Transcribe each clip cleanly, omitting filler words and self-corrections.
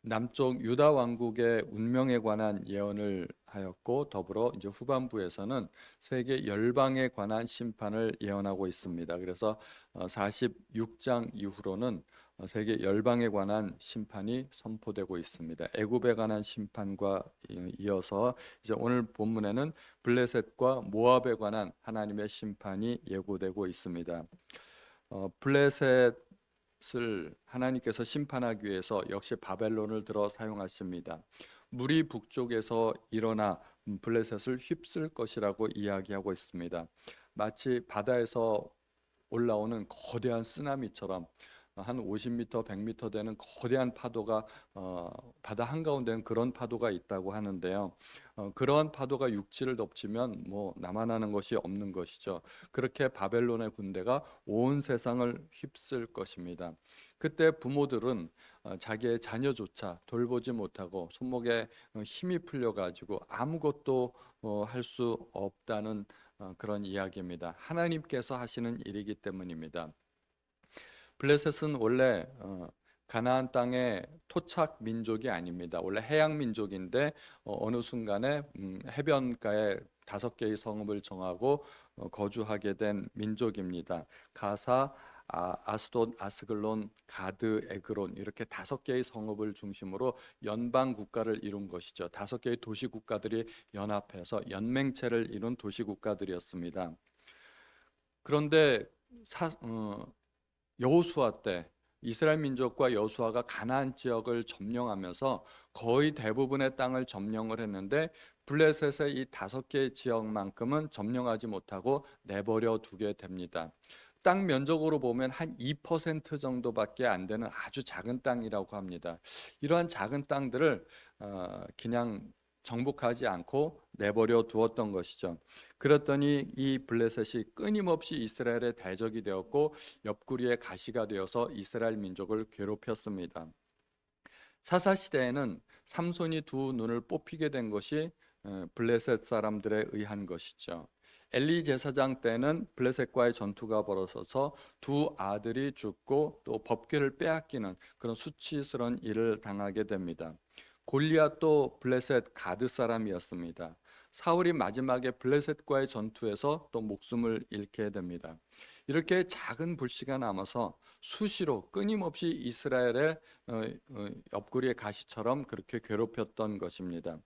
남쪽 유다 왕국의 운명에 관한 예언을 하였고, 더불어 이제 후반부에서는 세계 열방에 관한 심판을 예언하고 있습니다. 그래서 46장 이후로는 세계 열방에 관한 심판이 선포되고 있습니다. 애굽에 관한 심판과 이어서 이제 오늘 본문에는 블레셋과 모압에 관한 하나님의 심판이 예고되고 있습니다. 블레셋을 하나님께서 심판하기 위해서 역시 바벨론을 들어 사용하십니다. 물이 북쪽에서 일어나 블레셋을 휩쓸 것이라고 이야기하고 있습니다. 마치 바다에서 올라오는 거대한 쓰나미처럼 한 50m, 100m 되는 거대한 파도가 바다 한가운데는 그런 파도가 있다고 하는데요. 그러한 파도가 육지를 덮치면 뭐 남아나는 것이 없는 것이죠. 그렇게 바벨론의 군대가 온 세상을 휩쓸 것입니다. 그때 부모들은 자기의 자녀조차 돌보지 못하고 손목에 힘이 풀려가지고 아무것도 할 수 없다는 그런 이야기입니다. 하나님께서 하시는 일이기 때문입니다. 블레셋은 원래 가나안 땅의 토착 민족이 아닙니다. 원래 해양 민족인데 어느 순간에 해변가에 5개의 성읍을 정하고 거주하게 된 민족입니다. 가사, 아스돗, 아스글론, 가드, 에그론 이렇게 5개의 성읍을 중심으로 연방 국가를 이룬 것이죠. 5개의 도시 국가들이 연합해서 연맹체를 이룬 도시 국가들이었습니다. 그런데 여호수아 때 이스라엘 민족과 여호수아가 가나안 지역을 점령하면서 거의 대부분의 땅을 점령을 했는데 블레셋의 이 5개 지역만큼은 점령하지 못하고 내버려 두게 됩니다. 땅 면적으로 보면 한 2% 정도밖에 안 되는 아주 작은 땅이라고 합니다. 이러한 작은 땅들을 그냥 정복하지 않고 내버려 두었던 것이죠. 그랬더니 이 블레셋이 끊임없이 이스라엘의 대적이 되었고 옆구리에 가시가 되어서 이스라엘 민족을 괴롭혔습니다. 사사 시대에는 삼손이 두 눈을 뽑히게 된 것이 블레셋 사람들에 의한 것이죠. 엘리 제사장 때는 블레셋과의 전투가 벌어져서 두 아들이 죽고 또 법궤를 빼앗기는 그런 수치스러운 일을 당하게 됩니다. 골리앗도 블레셋 가드 사람이었습니다. 사울이 마지막에 블레셋과의 전투에서 또 목숨을 잃게 됩니다. 이렇게 작은 불씨가 남아서 수시로 끊임없이 이스라엘의 옆구리의 가시처럼 그렇게 괴롭혔던 것입니다.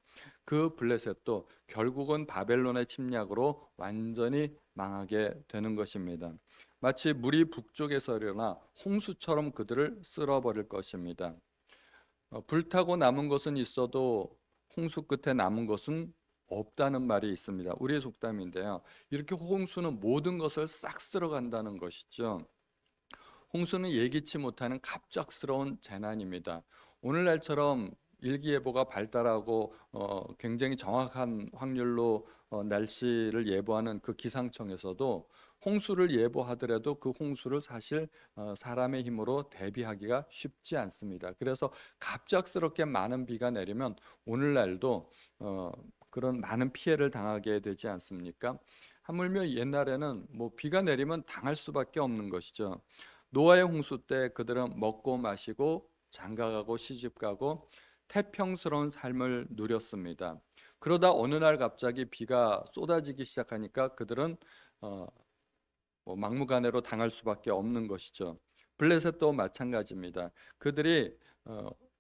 그 블레셋도 결국은 바벨론의 침략으로 완전히 망하게 되는 것입니다. 마치 물이 북쪽에서 일어나 홍수처럼 그들을 쓸어버릴 것입니다. 불타고 남은 것은 있어도 홍수 끝에 남은 것은 없다는 말이 있습니다. 우리의 속담인데요. 이렇게 홍수는 모든 것을 싹 쓸어간다는 것이죠. 홍수는 예기치 못하는 갑작스러운 재난입니다. 오늘날처럼 일기예보가 발달하고 굉장히 정확한 확률로 날씨를 예보하는 그 기상청에서도 홍수를 예보하더라도 그 홍수를 사실 사람의 힘으로 대비하기가 쉽지 않습니다. 그래서 갑작스럽게 많은 비가 내리면 오늘날도 그런 많은 피해를 당하게 되지 않습니까? 하물며 옛날에는 뭐 비가 내리면 당할 수밖에 없는 것이죠. 노아의 홍수 때 그들은 먹고 마시고 장가가고 시집가고 태평스러운 삶을 누렸습니다. 그러다 어느 날 갑자기 비가 쏟아지기 시작하니까 그들은 뭐 막무가내로 당할 수밖에 없는 것이죠. 블레셋도 마찬가지입니다. 그들이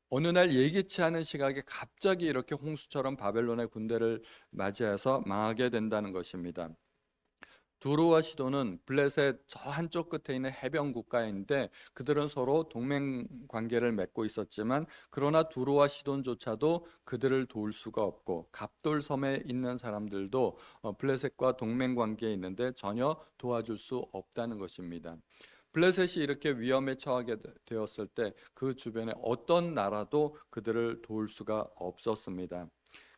어느 날 예기치 않은 시각에 갑자기 이렇게 홍수처럼 바벨론의 군대를 맞이해서 망하게 된다는 것입니다. 두로와 시도는 블레셋 저 한쪽 끝에 있는 해변 국가인데 그들은 서로 동맹 관계를 맺고 있었지만 그러나 두로와 시돈조차도 그들을 도울 수가 없고 갑돌 섬에 있는 사람들도 블레셋과 동맹 관계에 있는데 전혀 도와줄 수 없다는 것입니다. 블레셋이 이렇게 위험에 처하게 되었을 때 그 주변에 어떤 나라도 그들을 도울 수가 없었습니다.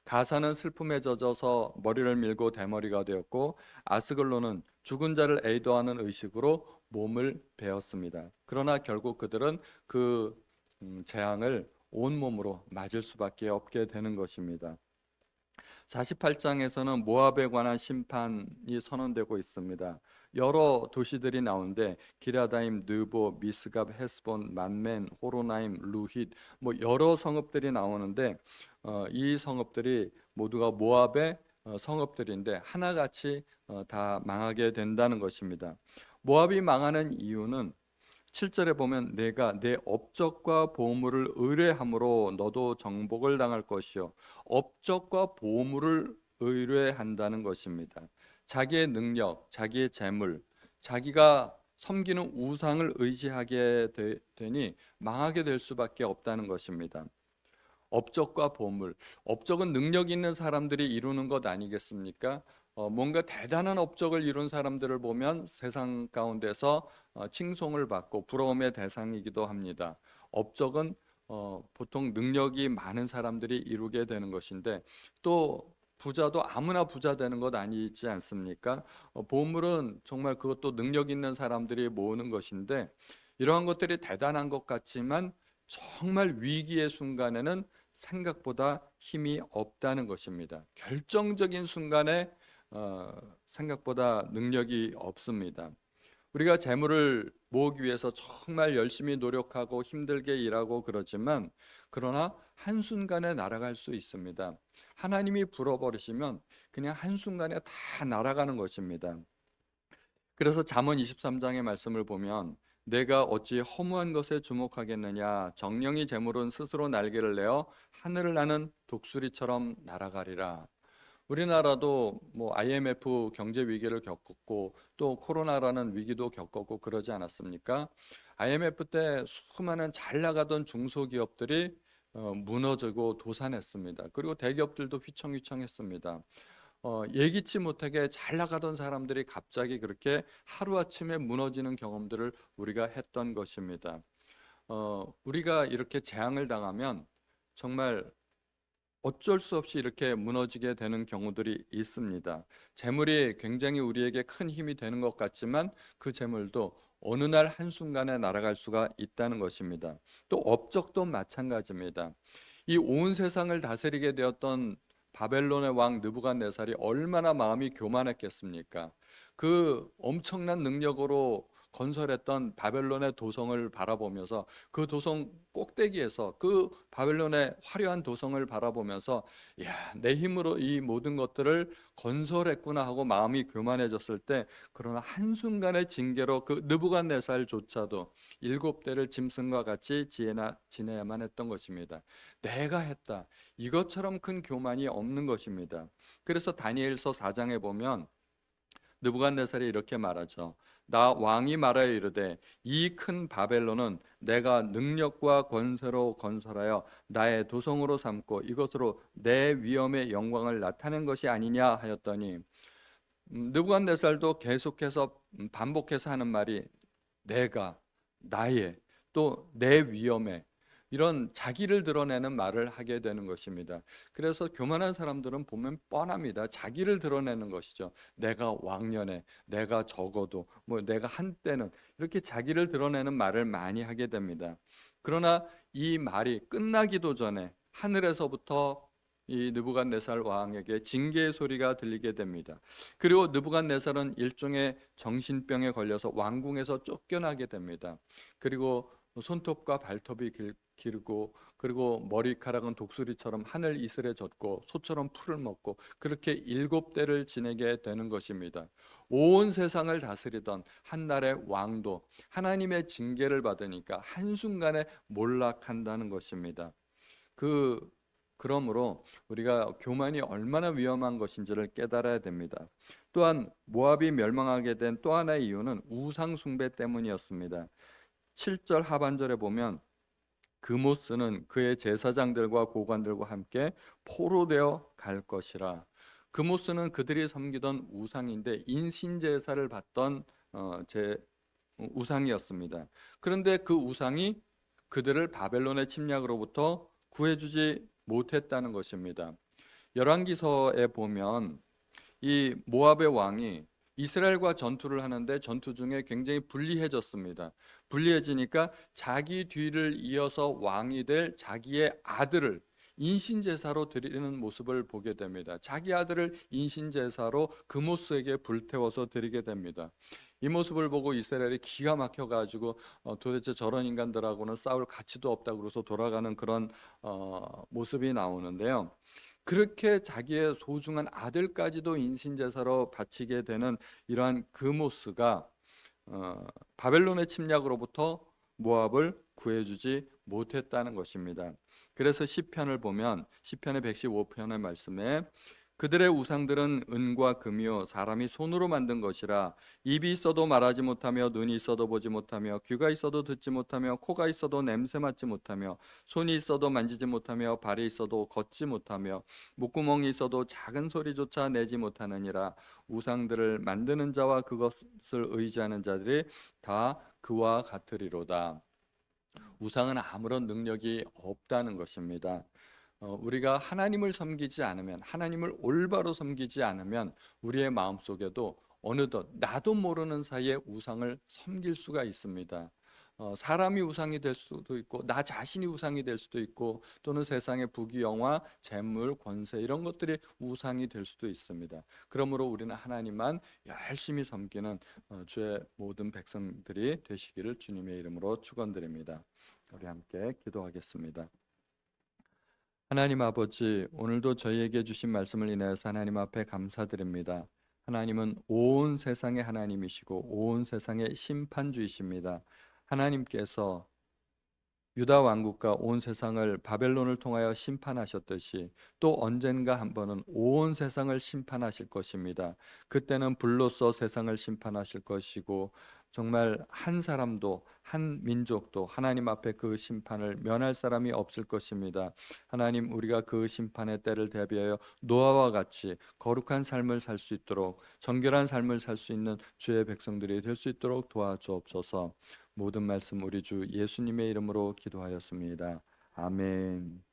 가사는 슬픔에 젖어서 머리를 밀고 대머리가 되었고 아스글론은 죽은 자를 애도하는 의식으로 몸을 베었습니다. 그러나 결국 그들은 그 재앙을 온몸으로 맞을 수밖에 없게 되는 것입니다. 48장에서는 모압에 관한 심판이 선언되고 있습니다. 여러 도시들이 나오는데 기라다임, 느보, 미스갑, 헤스본, 만멘, 호로나임, 루힛 뭐 여러 성읍들이 나오는데 이 성읍들이 모두가 모압의 성읍들인데 하나같이 다 망하게 된다는 것입니다. 모압이 망하는 이유는 7절에 보면 내가 내 업적과 보물을 의뢰함으로 너도 정복을 당할 것이요. 업적과 보물을 의뢰한다는 것입니다. 자기의 능력, 자기의 재물, 자기가 섬기는 우상을 의지하게 되니 망하게 될 수밖에 없다는 것입니다. 업적과 보물. 업적은 능력 있는 사람들이 이루는 것 아니겠습니까? 뭔가 대단한 업적을 이룬 사람들을 보면 세상 가운데서 칭송을 받고 부러움의 대상이기도 합니다. 업적은 보통 능력이 많은 사람들이 이루게 되는 것인데 또 부자도 아무나 부자 되는 것 아니지 않습니까? 보물은 정말 그것도 능력 있는 사람들이 모으는 것인데 이러한 것들이 대단한 것 같지만 정말 위기의 순간에는 생각보다 힘이 없다는 것입니다. 결정적인 순간에 생각보다 능력이 없습니다. 우리가 재물을 모으기 위해서 정말 열심히 노력하고 힘들게 일하고 그러지만 그러나 한순간에 날아갈 수 있습니다. 하나님이 불어버리시면 그냥 한순간에 다 날아가는 것입니다. 그래서 잠언 23장의 말씀을 보면 내가 어찌 허무한 것에 주목하겠느냐 정령이 재물은 스스로 날개를 내어 하늘을 나는 독수리처럼 날아가리라. 우리나라도 뭐 IMF 경제 위기를 겪었고 또 코로나라는 위기도 겪었고 그러지 않았습니까? IMF 때 수많은 잘 나가던 중소기업들이 무너지고 도산했습니다. 그리고 대기업들도 휘청휘청했습니다. 예기치 못하게 잘 나가던 사람들이 갑자기 그렇게 하루아침에 무너지는 경험들을 우리가 했던 것입니다. 우리가 이렇게 재앙을 당하면 정말 어쩔 수 없이 이렇게 무너지게 되는 경우들이 있습니다. 재물이 굉장히 우리에게 큰 힘이 되는 것 같지만 그 재물도 어느 날 한순간에 날아갈 수가 있다는 것입니다. 또 업적도 마찬가지입니다. 이 온 세상을 다스리게 되었던 바벨론의 왕 느부갓네살이 얼마나 마음이 교만했겠습니까? 그 엄청난 능력으로 건설했던 바벨론의 도성을 바라보면서 그 도성 꼭대기에서 그 바벨론의 화려한 도성을 바라보면서 야, 내 힘으로 이 모든 것들을 건설했구나 하고 마음이 교만해졌을 때 그러나 한순간의 징계로 그 느부갓네살조차도 7대를 짐승과 같이 지내야만 했던 것입니다. 내가 했다. 이것처럼 큰 교만이 없는 것입니다. 그래서 다니엘서 4장에 보면 느부갓네살이 이렇게 말하죠. 나 왕이 말하여 이르되 이 큰 바벨론은 내가 능력과 권세로 건설하여 나의 도성으로 삼고 이것으로 내 위엄의 영광을 나타낸 것이 아니냐 하였더니 느부갓네살도 계속해서 반복해서 하는 말이 내가 나의 또 내 위엄의 이런 자기를 드러내는 말을 하게 되는 것입니다. 그래서 교만한 사람들은 보면 뻔합니다. 자기를 드러내는 것이죠. 내가 왕년에, 내가 적어도, 뭐 내가 한때는 이렇게 자기를 드러내는 말을 많이 하게 됩니다. 그러나 이 말이 끝나기도 전에 하늘에서부터 이 느부갓네살 왕에게 징계의 소리가 들리게 됩니다. 그리고 느부갓네살은 일종의 정신병에 걸려서 왕궁에서 쫓겨나게 됩니다. 그리고 손톱과 발톱이 기르고 그리고 머리카락은 독수리처럼 하늘 이슬에 젖고 소처럼 풀을 먹고 그렇게 7대를 지내게 되는 것입니다. 온 세상을 다스리던 한날의 왕도 하나님의 징계를 받으니까 한순간에 몰락한다는 것입니다. 그러므로 우리가 교만이 얼마나 위험한 것인지를 깨달아야 됩니다. 또한 모압이 멸망하게 된 또 하나의 이유는 우상 숭배 때문이었습니다. 7절 하반절에 보면 그모스는 그의 제사장들과 고관들과 함께 포로되어 갈 것이라. 그모스는 그들이 섬기던 우상인데 인신제사를 받던 제 우상이었습니다. 그런데 그 우상이 그들을 바벨론의 침략으로부터 구해주지 못했다는 것입니다. 열왕기서에 보면 이 모압의 왕이 이스라엘과 전투를 하는데 전투 중에 굉장히 불리해졌습니다. 불리해지니까 자기 뒤를 이어서 왕이 될 자기의 아들을 인신제사로 드리는 모습을 보게 됩니다. 자기 아들을 인신제사로 그모스에게 불태워서 드리게 됩니다. 이 모습을 보고 이스라엘이 기가 막혀가지고 도대체 저런 인간들하고는 싸울 가치도 없다고 그래서 돌아가는 그런 모습이 나오는데요. 그렇게 자기의 소중한 아들까지도 인신제사로 바치게 되는 이러한 그모스가 바벨론의 침략으로부터 모압을 구해주지 못했다는 것입니다. 그래서 시편을 보면 시편의 115편의 말씀에 그들의 우상들은 은과 금이요 사람이 손으로 만든 것이라 입이 있어도 말하지 못하며 눈이 있어도 보지 못하며 귀가 있어도 듣지 못하며 코가 있어도 냄새 맡지 못하며 손이 있어도 만지지 못하며 발이 있어도 걷지 못하며 목구멍이 있어도 작은 소리조차 내지 못하느니라. 우상들을 만드는 자와 그것을 의지하는 자들이 다 그와 같으리로다. 우상은 아무런 능력이 없다는 것입니다. 우리가 하나님을 섬기지 않으면, 하나님을 올바로 섬기지 않으면 우리의 마음속에도 어느덧 나도 모르는 사이에 우상을 섬길 수가 있습니다. 사람이 우상이 될 수도 있고 나 자신이 우상이 될 수도 있고 또는 세상의 부귀영화, 재물, 권세 이런 것들이 우상이 될 수도 있습니다. 그러므로 우리는 하나님만 열심히 섬기는 주의 모든 백성들이 되시기를 주님의 이름으로 축원드립니다. 우리 함께 기도하겠습니다. 하나님 아버지, 오늘도 저희에게 주신 말씀을 인하여서 하나님 앞에 감사드립니다. 하나님은 온 세상의 하나님이시고 온 세상의 심판주이십니다. 하나님께서 유다 왕국과 온 세상을 바벨론을 통하여 심판하셨듯이 또 언젠가 한 번은 온 세상을 심판하실 것입니다. 그때는 불로써 세상을 심판하실 것이고 정말 한 사람도 한 민족도 하나님 앞에 그 심판을 면할 사람이 없을 것입니다. 하나님, 우리가 그 심판의 때를 대비하여 노아와 같이 거룩한 삶을 살 수 있도록 정결한 삶을 살 수 있는 주의 백성들이 될 수 있도록 도와주옵소서. 모든 말씀 우리 주 예수님의 이름으로 기도하였습니다. 아멘.